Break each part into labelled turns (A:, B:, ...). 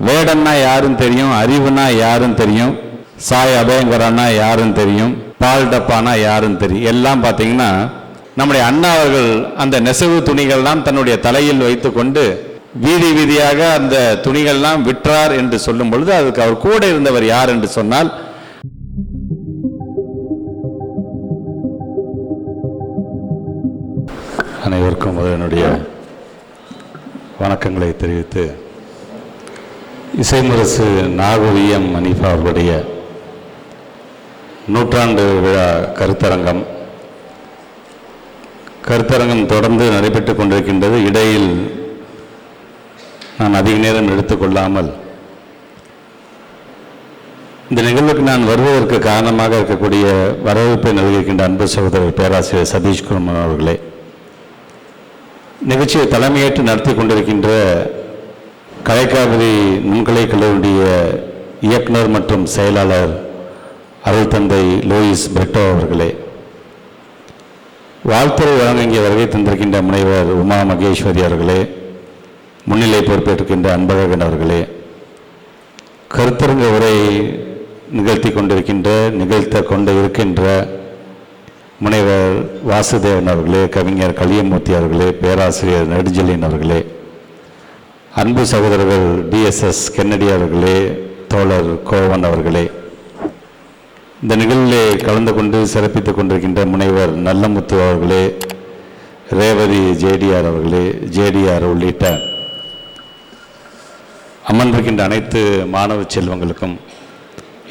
A: வேடன்னா யாருன்னு தெரியும், அறிவுனா யாருன்னு தெரியும், சாய் அபயங்கரன்னா யாருன்னு தெரியும், பால் டப்பானா யாருன்னு தெரியும். எல்லாம் பார்த்தீங்கன்னா நம்முடைய அண்ணா அவர்கள் அந்த நெசவு துணிகள்லாம் தன்னுடைய தலையில் வைத்து கொண்டு வீதி வீதியாக அந்த துணிகள்லாம் விற்றார் என்று சொல்லும் பொழுது அதுக்கு அவர் கூட இருந்தவர் யார் என்று சொன்னால் அனைவருக்கும் என்னுடைய வணக்கங்களை தெரிவித்து இசைமுரசு நாகூர் அனீஃபா அவர்களுடைய நூற்றாண்டு விழா கருத்தரங்கம் தொடர்ந்து நடைபெற்றுக் கொண்டிருக்கின்றது. இடையில் நான் அதிக நேரம் எடுத்துக்கொள்ளாமல் இந்த நிகழ்வுக்கு நான் வருவதற்கு காரணமாக இருக்கக்கூடிய வரவேற்பை நல்கின்ற அன்பு சகோதரர் பேராசிரியர் சதீஷ்குமார் அவர்களே, நிகழ்ச்சியை தலைமையேற்று நடத்தி கொண்டிருக்கின்ற கலைக்காவிரி நுண்கலை கல்லூரிய இயக்குனர் மற்றும் செயலாளர் அருள் தந்தை லூயிஸ் பெட்டோ அவர்களே, வாழ்த்துறை வழங்க இங்கே வருகை தந்திருக்கின்ற முனைவர் உமா மகேஸ்வரி அவர்களே, முன்னிலை பொறுப்பேற்கின்ற அன்பழகன் அவர்களே, கருத்தரங்க உரை நிகழ்த்த கொண்டு இருக்கின்ற முனைவர் வாசுதேவன் அவர்களே, கவிஞர் கலியமூர்த்தி அவர்களே, பேராசிரியர் நெடுஞ்செழியன் அவர்களே, அன்பு சகோதரர்கள் டிஎஸ்எஸ் கென்னடி அவர்களே, தோழர் கோவன் அவர்களே, இந்த நிகழ்விலே கலந்து கொண்டு சிறப்பித்துக் கொண்டிருக்கின்ற முனைவர் நல்லமுத்து அவர்களே, ரேவதி ஜேடிஆர் அவர்களே, ஜேடிஆர் உள்ளிட்ட அமர்ந்திருக்கின்ற அனைத்து மாணவ செல்வங்களுக்கும்,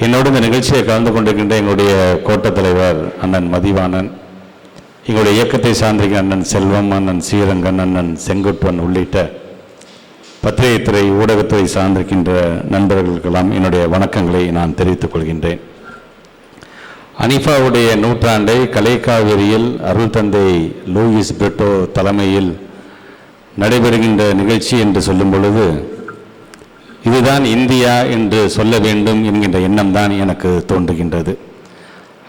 A: என்னோடு இந்த நிகழ்ச்சியை கலந்து கொண்டிருக்கின்ற எங்களுடைய கோட்டத் தலைவர் அண்ணன் மதிவாணன், எங்களுடைய இயக்கத்தை சார்ந்திருக்கிற அண்ணன் செல்வம், அண்ணன் ஸ்ரீரங்கன், அண்ணன் செங்குட்டுவன் உள்ளிட்ட பத்திரிகைத்துறை ஊடகத்துறை சார்ந்திருக்கின்ற நண்பர்களுக்கெல்லாம் என்னுடைய வணக்கங்களை நான் தெரிவித்துக் கொள்கின்றேன். அனீஃபாவுடைய நூற்றாண்டை கலைக்காவிரியில் அருள் தந்தை லூயிஸ் பெட்டோ தலைமையில் நடைபெறுகின்ற நிகழ்ச்சி என்று சொல்லும் பொழுது இதுதான் இந்தியா என்று சொல்ல வேண்டும் என்கின்ற எண்ணம் தான் எனக்கு தோன்றுகின்றது.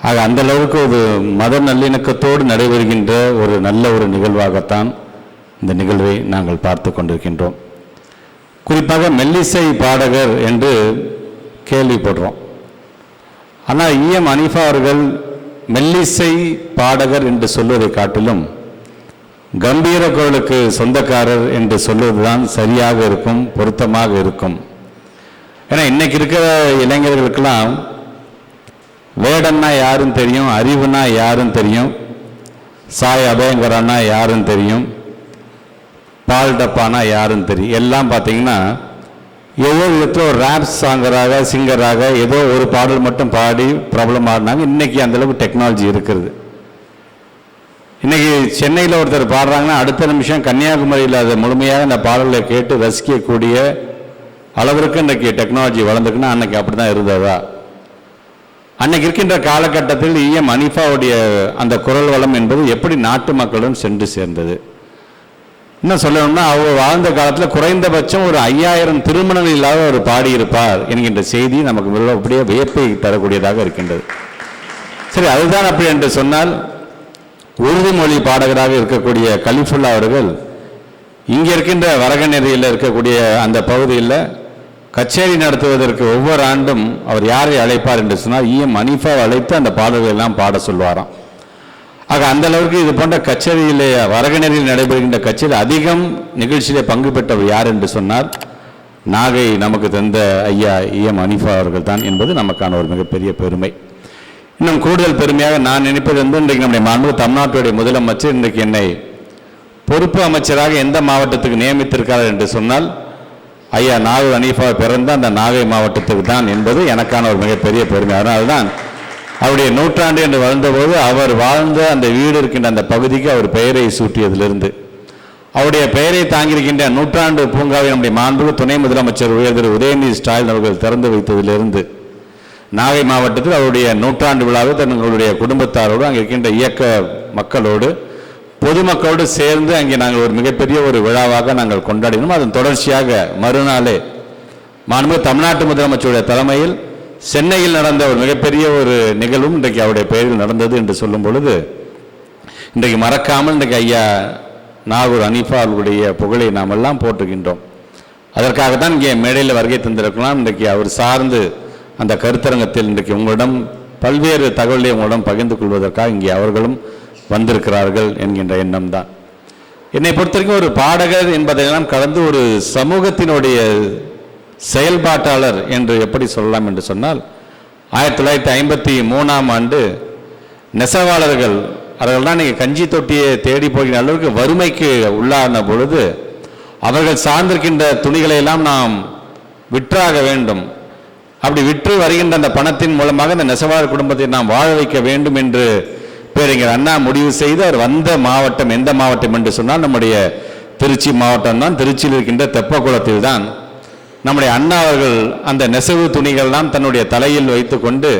A: ஆக அந்த அளவுக்கு ஒரு மத நல்லிணக்கத்தோடு நடைபெறுகின்ற ஒரு நல்ல ஒரு நிகழ்வாகத்தான் இந்த நிகழ்வை நாங்கள் பார்த்து கொண்டிருக்கின்றோம். குறிப்பாக மெல்லிசை பாடகர் என்று கேள்விப்படுறோம். ஆனால் அனீஃபா அவர்கள் மெல்லிசை பாடகர் என்று சொல்வதை காட்டிலும் கம்பீர குரலுக்கு சொந்தக்காரர் என்று சொல்வதுதான் சரியாக இருக்கும், பொருத்தமாக இருக்கும். ஏன்னா இன்னைக்கு இருக்கிற இளைஞர்களுக்கெல்லாம் வேடன்னா யாருன்னு தெரியும், அறிவுனா யாருன்னு தெரியும், சாய் அபயங்கரன்னா யாருன்னு தெரியும், பால் டப்பானா யாருன்னு தெரியும். எல்லாம் பார்த்தீங்கன்னா ஏதோ விதத்தில் ஒரு ரேப் சாங்கராக சிங்கராக ஏதோ ஒரு பாடல் மட்டும் பாடி ப்ராப்ளம் ஆடினாங்க. இன்றைக்கி அந்தளவுக்கு டெக்னாலஜி இருக்கிறது. இன்றைக்கி சென்னையில் ஒருத்தர் பாடுறாங்கன்னா அடுத்த நிமிஷம் கன்னியாகுமரியில் அதை முழுமையாக அந்த பாடலை கேட்டு ரசிக்கக்கூடிய அளவிற்கு இன்றைக்கி டெக்னாலஜி வளர்ந்துக்குன்னா அன்றைக்கி அப்படி தான் இருந்ததா? அன்றைக்கி இருக்கின்ற காலகட்டத்தில் அனீஃபாவுடைய அந்த குரல் வளம் என்பது எப்படி நாட்டு மக்களுடன் சென்று சேர்ந்தது? இன்னும் சொல்லணும்னா அவர் வாழ்ந்த காலத்தில் குறைந்தபட்சம் ஒரு 5000 திருமணங்கள் இல்லாத அவர் பாடியிருப்பார் என்கின்ற செய்தி நமக்கு அப்படியே வியப்பை தரக்கூடியதாக இருக்கின்றது. சரி, அதுதான் அப்படி என்று சொன்னால் உருது மொழி பாடகராக இருக்கக்கூடிய கலிஃபுல்லா அவர்கள் இங்கே இருக்கின்ற வரகநெறியில் இருக்கக்கூடிய அந்த பகுதியில் கச்சேரி நடத்துவதற்கு ஒவ்வொரு ஆண்டும் அவர் யாரை அழைப்பார் என்று சொன்னால் அனீஃபாவை அழைத்து அந்த பாடல்கள் எல்லாம் பாட சொல்வாராம். ஆக அந்த அளவுக்கு இது போன்ற கச்சேரியிலே வரகநெறியில் நடைபெறுகின்ற கச்சேரி அதிகம் நிகழ்ச்சியிலே பங்கு பெற்றவர் யார் என்று சொன்னால் நாகை நமக்கு தந்த அனீஃபா அவர்கள் தான் என்பது நமக்கான ஒரு மிகப்பெரிய பெருமை. இன்னும் கூடுதல் பெருமையாக நான் நினைப்பது இன்றைக்கு நம்முடைய மாண்பு தமிழ்நாட்டுடைய முதலமைச்சர் இன்றைக்கு என்னை பொறுப்பு அமைச்சராக எந்த மாவட்டத்துக்கு நியமித்திருக்கிறார் என்று சொன்னால் நாகூர் அனீஃபா பிறந்த அந்த நாகை மாவட்டத்துக்கு தான் என்பது எனக்கான ஒரு மிகப்பெரிய பெருமை. அதனால்தான் அவருடைய நூற்றாண்டு என்று வளர்ந்தபோது அவர் வாழ்ந்த அந்த வீடு இருக்கின்ற அந்த பகுதிக்கு அவர் பெயரை சூட்டியதிலிருந்து அவருடைய பெயரை தாங்கியிருக்கின்ற நூற்றாண்டு பூங்காவை நம்முடைய மாண்பு துணை முதலமைச்சர் உயர்திரு உதயநிதி ஸ்டாலின் அவர்கள் திறந்து வைத்ததிலிருந்து நாகை மாவட்டத்தில் அவருடைய நூற்றாண்டு விழாவை தங்களுடைய குடும்பத்தாரோடு அங்கே இருக்கின்ற இயக்க மக்களோடு பொதுமக்களோடு சேர்ந்து அங்கே நாங்கள் ஒரு மிகப்பெரிய ஒரு விழாவாக நாங்கள் கொண்டாடினோம். அதன் தொடர்ச்சியாக மறுநாளே மாண்பு தமிழ்நாட்டு முதலமைச்சருடைய தலைமையில் சென்னையில் நடந்த ஒரு மிகப்பெரிய ஒரு நிகழ்வும் இன்றைக்கு அவருடைய பெயரில் நடந்தது என்று சொல்லும் பொழுது இன்றைக்கு மறக்காமல் இன்றைக்கு நாகூர் அனீஃபா அவர்களுடைய புகழை நாம் எல்லாம் போற்றுகின்றோம். அதற்காகத்தான் இங்கே மேடையில் வருகை தந்திருக்கலாம். இன்றைக்கு அவர் சார்ந்து அந்த கருத்தரங்கத்தில் இன்றைக்கு உங்களிடம் பல்வேறு தகவலை உங்களிடம் பகிர்ந்து கொள்வதற்காக இங்கே அவர்களும் வந்திருக்கிறார்கள் என்கின்ற எண்ணம் தான். என்னை பொறுத்தவரைக்கும் ஒரு பாடகர் என்பதையெல்லாம் கடந்து ஒரு சமூகத்தினுடைய செயல்பாட்டாளர் என்று எப்படி சொல்லலாம் என்று சொன்னால், 1953ஆம் ஆண்டு நெசவாளர்கள் அவர்கள்தான் நீங்கள் கஞ்சி தொட்டியை தேடி போகிற அளவுக்கு வறுமைக்கு உள்ளான பொழுது அவர்கள் சார்ந்திருக்கின்ற துணிகளை எல்லாம் நாம் விற்றாக வேண்டும். அப்படி விற்று வருகின்ற அந்த பணத்தின் மூலமாக அந்த நெசவாளர் குடும்பத்தை நாம் வாழ வைக்க வேண்டும் என்று பேரறிஞர் அண்ணா முடிவு செய்து அவர் வந்த மாவட்டம் எந்த மாவட்டம் என்று சொன்னால் நம்முடைய திருச்சி மாவட்டம் தான். திருச்சியில் இருக்கின்ற தெப்பக்குளத்தில் தான் நம்முடைய அண்ணா அவர்கள் அந்த நெசவு துணிகள்லாம் தன்னுடைய தலையில் வைத்து கொண்டு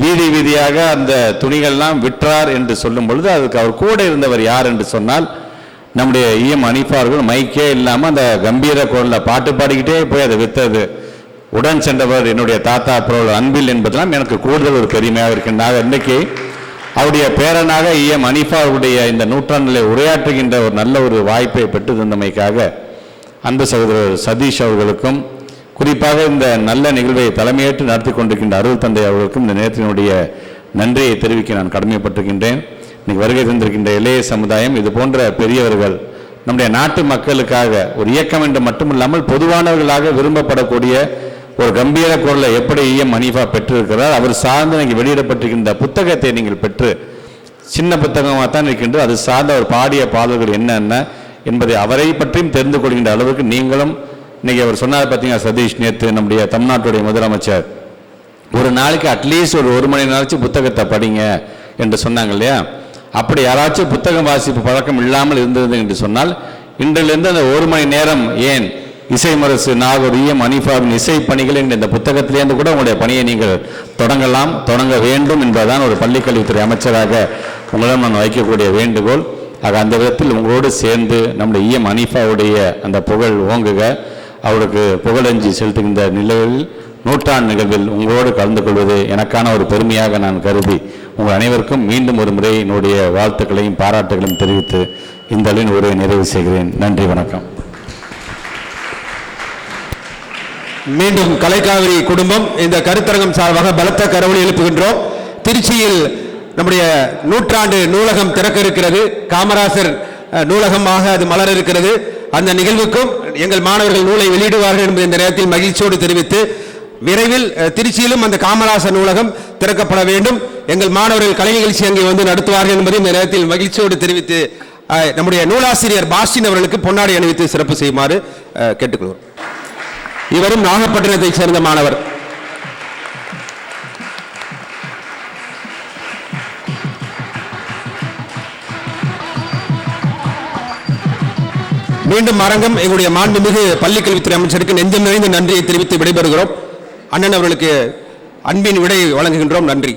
A: வீதி வீதியாக அந்த துணிகள்லாம் விற்றார் என்று சொல்லும் பொழுது அதுக்கு அவர் கூட இருந்தவர் யார் என்று சொன்னால் நம்முடைய ஈஎம் ஹனீஃபா அவர்கள் மைக்கே இல்லாமல் அந்த கம்பீர குரலில் பாட்டு பாடிக்கிட்டே போய் அதை விற்றது. உடன் சென்றவர் என்னுடைய தாத்தா அப்புறம் அன்பில் என்பதெல்லாம் எனக்கு கூடுதல் ஒரு பெருமையாக இருக்கின்றார். இன்றைக்கு அவருடைய பேரனாக ஈஎம் ஹனீஃபா அவருடைய இந்த நூற்றாண்டிலே உரையாற்றுகின்ற ஒரு நல்ல ஒரு வாய்ப்பை பெற்று தந்தமைக்காக அன்பு சகோதரர் சதீஷ் அவர்களுக்கும் குறிப்பாக இந்த நல்ல நிகழ்வை தலைமையேற்று நடத்தி கொண்டிருக்கின்ற அருள் தந்தை அவர்களுக்கும் இந்த நேரத்தினுடைய நன்றியை தெரிவிக்க நான் கடமைப்பட்டிருக்கின்றேன். இன்னைக்கு வருகை தந்திருக்கின்ற இளைய சமுதாயம், இது போன்ற பெரியவர்கள் நம்முடைய நாட்டு மக்களுக்காக ஒரு இயக்கம் என்று மட்டுமில்லாமல் பொதுவானவர்களாக விரும்பப்படக்கூடிய ஒரு கம்பீர குரலை எப்படி ஈஎம் ஹனீஃபா பெற்றிருக்கிறார், அவர் சார்ந்து நீங்கள் வெளியிடப்பட்டிருக்கின்ற புத்தகத்தை நீங்கள் பெற்று சின்ன புத்தகமாக தான் இருக்கின்ற அது சார்ந்த அவர் பாடிய பாடல்கள் என்னென்ன என்பதை அவரை பற்றியும் தெரிந்து கொள்கின்ற அளவுக்கு நீங்களும் இன்னைக்கு அவர் சொன்னார் பார்த்தீங்கன்னா சதீஷ், நேற்று நம்முடைய தமிழ்நாட்டுடைய முதலமைச்சர் ஒரு நாளைக்கு அட்லீஸ்ட் ஒரு மணி நேரம் புத்தகத்தை படிங்க என்று சொன்னாங்க இல்லையா? அப்படி யாராச்சும் புத்தகம் வாசிப்பு பழக்கம் இல்லாமல் இருந்தது என்று சொன்னால் இன்றிலிருந்து அந்த 1 மணி நேரம் ஏன் இசை முரசு நாகூர் ஈஎம் ஹனீஃபாவின் இசை பணிகள் என்ற இந்த புத்தகத்திலேருந்து கூட உங்களுடைய பணியை நீங்கள் தொடங்க வேண்டும் என்பதுதான் ஒரு பள்ளிக்கல்வித்துறை அமைச்சராக உங்களிடம் நான் வைக்கக்கூடிய வேண்டுகோள். ஆக அந்த விதத்தில் உங்களோடு சேர்ந்து நம்முடைய ஈஎம் ஹனீஃபாவுடைய அந்த புகழ் ஓங்குக, அவருக்கு புகழஞ்சி செலுத்துகின்ற நிலையில் நூற்றாண்டு நிகழ்வில் உங்களோடு கலந்து கொள்வது எனக்கான ஒரு பெருமையாக நான் கருதி உங்கள் அனைவருக்கும் மீண்டும் ஒரு முறை என்னுடைய வாழ்த்துக்களையும் பாராட்டுகளையும் தெரிவித்து இந்த உரையை நிறைவு செய்கிறேன். நன்றி, வணக்கம்.
B: மீண்டும் கலைக்காவிரி குடும்பம் இந்த கருத்தரங்கம் சார்பாக பலத்த கரவொலி எழுப்புகின்றோம். திருச்சியில் நம்முடைய நூற்றாண்டு நூலகம் திறக்க இருக்கிறது. காமராசர் நூலகமாக அது மலர இருக்கிறது. அந்த நிகழ்வுக்கும் எங்கள் மாணவர்கள் நூலை வெளியிடுவார்கள் என்பதை இந்த நேரத்தில் மகிழ்ச்சியோடு தெரிவித்து, விரைவில் திருச்சியிலும் அந்த காமராசர் நூலகம் திறக்கப்பட வேண்டும். எங்கள் மாணவர்கள் கலை நிகழ்ச்சி அங்கே வந்து நடத்துவார்கள் என்பதை இந்த நேரத்தில் மகிழ்ச்சியோடு தெரிவித்து நம்முடைய நூலாசிரியர் பாஸ்டின் அவர்களுக்கு பொன்னாடை அணிவித்து சிறப்பு செய்யுமாறு கேட்டுக்கொள்வோம். இவரும் நாகப்பட்டினத்தை சேர்ந்த மாணவர். மீண்டும் அரங்கம் எங்களுடைய மாண்புமிகு பள்ளிக்கல்வித்துறை அமைச்சருக்கு நெஞ்சம் நிறைந்த நன்றியை தெரிவித்து விடைபெறுகிறோம். அண்ணன் அவர்களுக்கு அன்பின் விடை வழங்குகின்றோம். நன்றி.